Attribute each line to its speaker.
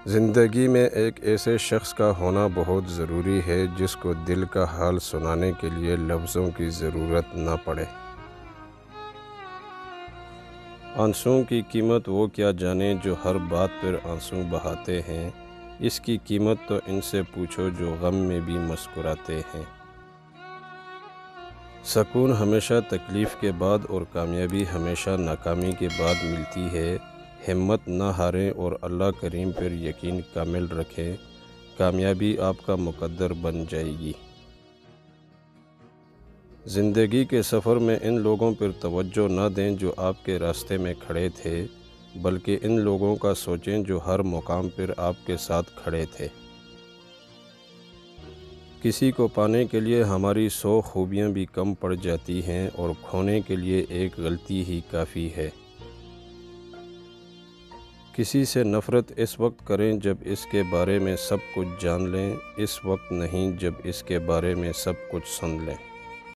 Speaker 1: زندگی میں ایک ایسے شخص کا ہونا بہت ضروری ہے جس کو دل کا حال سنانے کے لیے لفظوں کی ضرورت نہ پڑے۔ آنسوؤں کی قیمت وہ کیا جانے جو ہر بات پر آنسو بہاتے ہیں، اس کی قیمت تو ان سے پوچھو جو غم میں بھی مسکراتے ہیں۔ سکون ہمیشہ تکلیف کے بعد اور کامیابی ہمیشہ ناکامی کے بعد ملتی ہے۔ ہمت نہ ہاریں اور اللہ کریم پر یقین کامل رکھیں، کامیابی آپ کا مقدر بن جائے گی۔ زندگی کے سفر میں ان لوگوں پر توجہ نہ دیں جو آپ کے راستے میں کھڑے تھے، بلکہ ان لوگوں کا سوچیں جو ہر مقام پر آپ کے ساتھ کھڑے تھے۔ کسی کو پانے کے لیے ہماری 100 خوبیاں بھی کم پڑ جاتی ہیں اور کھونے کے لیے ایک غلطی ہی کافی ہے۔ کسی سے نفرت اس وقت کریں جب اس کے بارے میں سب کچھ جان لیں، اس وقت نہیں جب اس کے بارے میں سب کچھ سن لیں۔